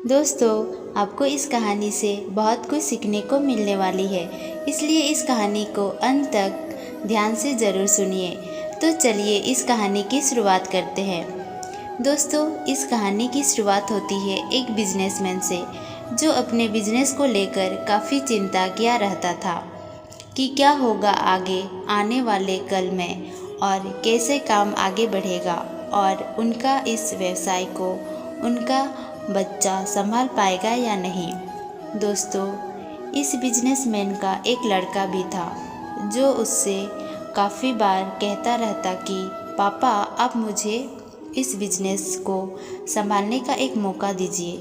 दोस्तों, आपको इस कहानी से बहुत कुछ सीखने को मिलने वाली है, इसलिए इस कहानी को अंत तक ध्यान से ज़रूर सुनिए। तो चलिए इस कहानी की शुरुआत करते हैं। दोस्तों, इस कहानी की शुरुआत होती है एक बिजनेसमैन से, जो अपने बिजनेस को लेकर काफ़ी चिंता किया रहता था कि क्या होगा आगे आने वाले कल में और कैसे काम आगे बढ़ेगा और उनका इस व्यवसाय को उनका बच्चा संभाल पाएगा या नहीं। दोस्तों, इस बिजनेसमैन का एक लड़का भी था जो उससे काफ़ी बार कहता रहता कि पापा, आप मुझे इस बिजनेस को संभालने का एक मौका दीजिए,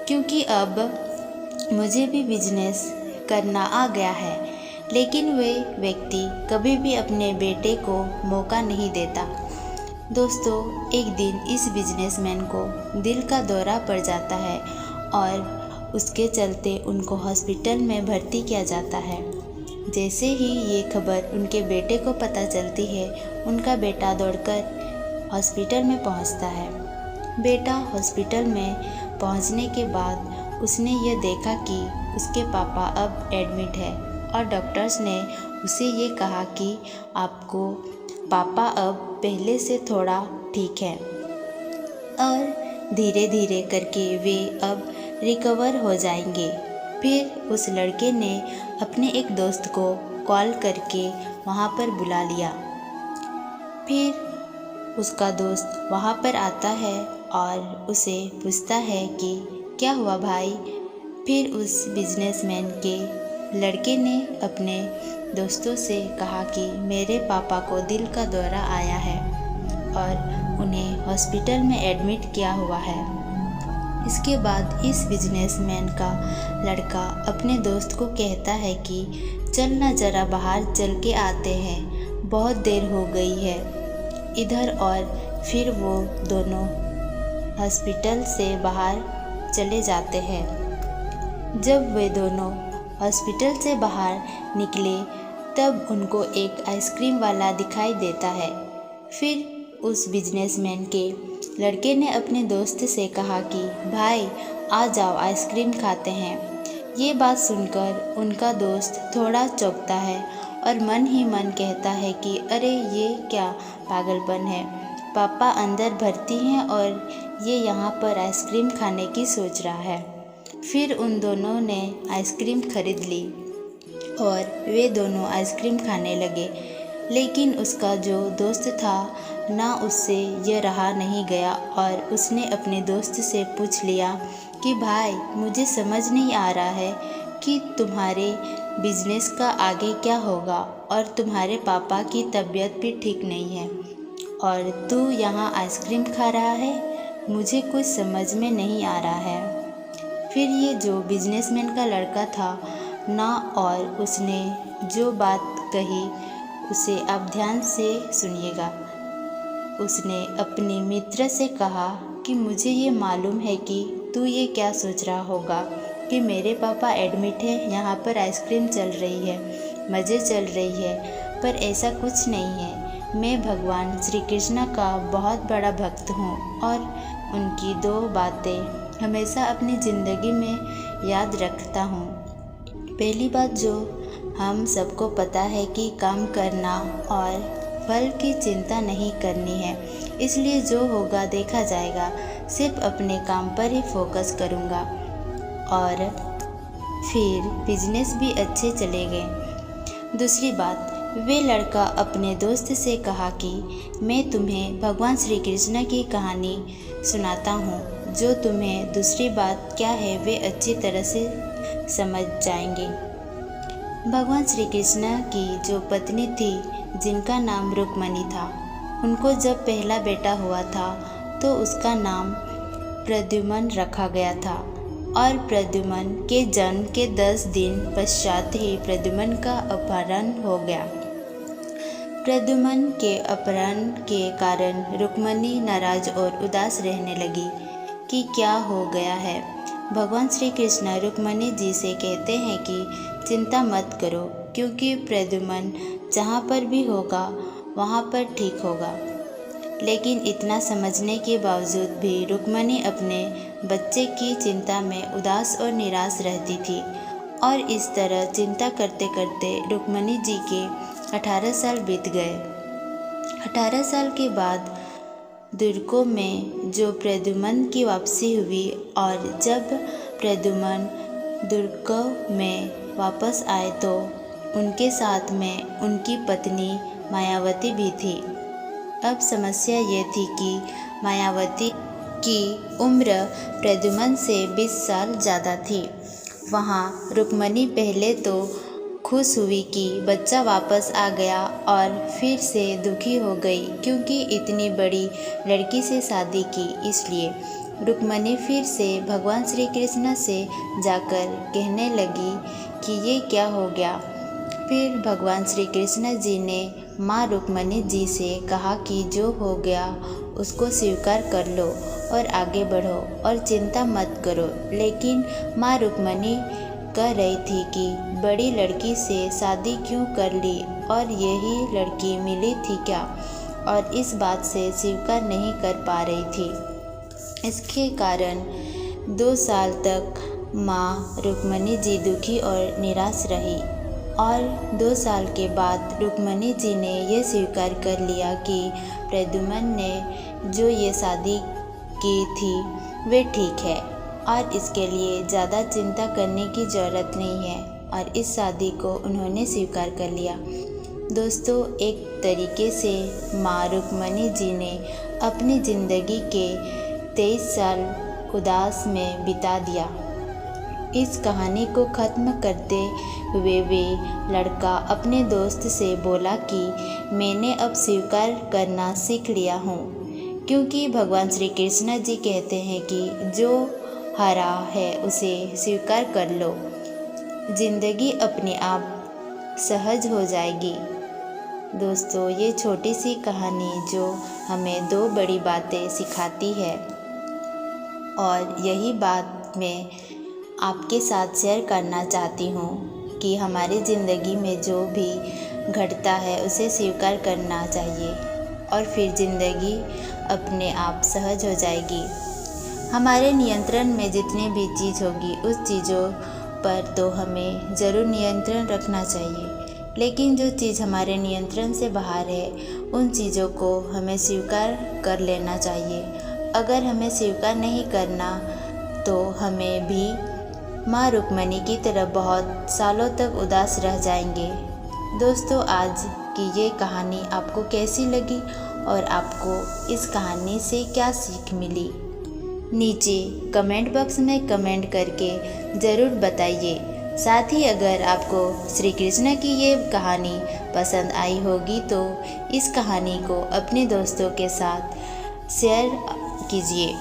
क्योंकि अब मुझे भी बिजनेस करना आ गया है। लेकिन वे व्यक्ति कभी भी अपने बेटे को मौका नहीं देता। दोस्तों, एक दिन इस बिजनेसमैन को दिल का दौरा पड़ जाता है और उसके चलते उनको हॉस्पिटल में भर्ती किया जाता है। जैसे ही ये खबर उनके बेटे को पता चलती है, उनका बेटा दौड़कर हॉस्पिटल में पहुंचता है। बेटा हॉस्पिटल में पहुंचने के बाद उसने ये देखा कि उसके पापा अब एडमिट है और डॉक्टर्स ने उसे ये कहा कि आपको पापा अब पहले से थोड़ा ठीक है और धीरे धीरे करके वे अब रिकवर हो जाएंगे। फिर उस लड़के ने अपने एक दोस्त को कॉल करके वहाँ पर बुला लिया। फिर उसका दोस्त वहाँ पर आता है और उसे पूछता है कि क्या हुआ भाई। फिर उस बिजनेसमैन के लड़के ने अपने दोस्तों से कहा कि मेरे पापा को दिल का दौरा आया है और उन्हें हॉस्पिटल में एडमिट किया हुआ है। इसके बाद इस बिजनेसमैन का लड़का अपने दोस्त को कहता है कि चल ना ज़रा बाहर चल के आते हैं, बहुत देर हो गई है इधर। और फिर वो दोनों हॉस्पिटल से बाहर चले जाते हैं। जब वे दोनों हॉस्पिटल से बाहर निकले तब उनको एक आइसक्रीम वाला दिखाई देता है। फिर उस बिजनेसमैन के लड़के ने अपने दोस्त से कहा कि भाई, आ जाओ आइसक्रीम खाते हैं। ये बात सुनकर उनका दोस्त थोड़ा चौंकता है और मन ही मन कहता है कि अरे ये क्या पागलपन है, पापा अंदर भर्ती हैं और ये यहाँ पर आइसक्रीम खाने की सोच रहा है। फिर उन दोनों ने आइसक्रीम खरीद ली और वे दोनों आइसक्रीम खाने लगे। लेकिन उसका जो दोस्त था ना, उससे यह रहा नहीं गया और उसने अपने दोस्त से पूछ लिया कि भाई, मुझे समझ नहीं आ रहा है कि तुम्हारे बिजनेस का आगे क्या होगा और तुम्हारे पापा की तबीयत भी ठीक नहीं है और तू यहाँ आइसक्रीम खा रहा है, मुझे कुछ समझ में नहीं आ रहा है। फिर ये जो बिजनेसमैन का लड़का था ना, और उसने जो बात कही उसे आप ध्यान से सुनिएगा। उसने अपने मित्र से कहा कि मुझे ये मालूम है कि तू ये क्या सोच रहा होगा कि मेरे पापा एडमिट है, यहाँ पर आइसक्रीम चल रही है, मज़े चल रही है, पर ऐसा कुछ नहीं है। मैं भगवान श्री कृष्ण का बहुत बड़ा भक्त हूँ और उनकी दो बातें हमेशा अपनी ज़िंदगी में याद रखता हूँ। पहली बात जो हम सबको पता है कि काम करना और फल की चिंता नहीं करनी है, इसलिए जो होगा देखा जाएगा, सिर्फ अपने काम पर ही फोकस करूँगा। और फिर बिजनेस भी अच्छे चले गए। दूसरी बात, वे लड़का अपने दोस्त से कहा कि मैं तुम्हें भगवान श्री कृष्ण की कहानी सुनाता हूँ, जो तुम्हें दूसरी बात क्या है वे अच्छी तरह से समझ जाएंगे। भगवान श्री कृष्ण की जो पत्नी थी, जिनका नाम रुक्मणी था, उनको जब पहला बेटा हुआ था तो उसका नाम प्रद्युम्न रखा गया था और प्रद्युम्न के जन्म के 10 दिन पश्चात ही प्रद्युम्न का अपहरण हो गया। प्रद्युम्न के अपहरण के कारण रुक्मणी नाराज और उदास रहने लगी कि क्या हो गया है। भगवान श्री कृष्ण रुक्मणी जी से कहते हैं कि चिंता मत करो, क्योंकि प्रद्युम्न जहाँ पर भी होगा वहाँ पर ठीक होगा। लेकिन इतना समझने के बावजूद भी रुक्मणी अपने बच्चे की चिंता में उदास और निराश रहती थी। और इस तरह चिंता करते करते रुक्मणी जी के 18 साल बीत गए। 18 साल के बाद द्वारका में जो प्रद्युम्न की वापसी हुई, और जब प्रद्युम्न द्वारका में वापस आए तो उनके साथ में उनकी पत्नी मायावती भी थी। अब समस्या ये थी कि मायावती की उम्र प्रद्युम्न से 20 साल ज़्यादा थी। वहाँ रुक्मणी पहले तो खुश हुई कि बच्चा वापस आ गया, और फिर से दुखी हो गई क्योंकि इतनी बड़ी लड़की से शादी की। इसलिए रुक्मणी फिर से भगवान श्री कृष्ण से जाकर कहने लगी कि ये क्या हो गया। फिर भगवान श्री कृष्ण जी ने माँ रुक्मणी जी से कहा कि जो हो गया उसको स्वीकार कर लो और आगे बढ़ो और चिंता मत करो। लेकिन माँ रुक्मणी कह रही थी कि बड़ी लड़की से शादी क्यों कर ली, और यही लड़की मिली थी क्या, और इस बात से स्वीकार नहीं कर पा रही थी। इसके कारण 2 साल तक माँ रुक्मणी जी दुखी और निराश रही। और 2 साल के बाद रुक्मणी जी ने यह स्वीकार कर लिया कि प्रद्युम्न ने जो ये शादी की थी वे ठीक है, और इसके लिए ज़्यादा चिंता करने की ज़रूरत नहीं है, और इस शादी को उन्होंने स्वीकार कर लिया। दोस्तों, एक तरीके से माँ रुक्मणी जी ने अपनी ज़िंदगी के 23 साल उदास में बिता दिया। इस कहानी को ख़त्म करते हुए वे लड़का अपने दोस्त से बोला कि मैंने अब स्वीकार करना सीख लिया हूँ, क्योंकि भगवान श्री कृष्ण जी कहते हैं कि जो हारा है उसे स्वीकार कर लो, जिंदगी अपने आप सहज हो जाएगी। दोस्तों, ये छोटी सी कहानी जो हमें 2 बड़ी बातें सिखाती है, और यही बात मैं आपके साथ शेयर करना चाहती हूँ कि हमारी ज़िंदगी में जो भी घटता है उसे स्वीकार करना चाहिए, और फिर ज़िंदगी अपने आप सहज हो जाएगी। हमारे नियंत्रण में जितनी भी चीज़ होगी उस चीज़ों पर तो हमें ज़रूर नियंत्रण रखना चाहिए, लेकिन जो चीज़ हमारे नियंत्रण से बाहर है उन चीज़ों को हमें स्वीकार कर लेना चाहिए। अगर हमें स्वीकार नहीं करना तो हमें भी माँ रुक्मणी की तरह बहुत सालों तक उदास रह जाएंगे। दोस्तों, आज की ये कहानी आपको कैसी लगी और आपको इस कहानी से क्या सीख मिली, नीचे कमेंट बॉक्स में कमेंट करके ज़रूर बताइए। साथ ही अगर आपको श्री कृष्ण की ये कहानी पसंद आई होगी तो इस कहानी को अपने दोस्तों के साथ शेयर कीजिए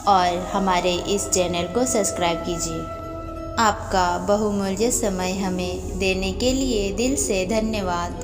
और हमारे इस चैनल को सब्सक्राइब कीजिए। आपका बहुमूल्य समय हमें देने के लिए दिल से धन्यवाद।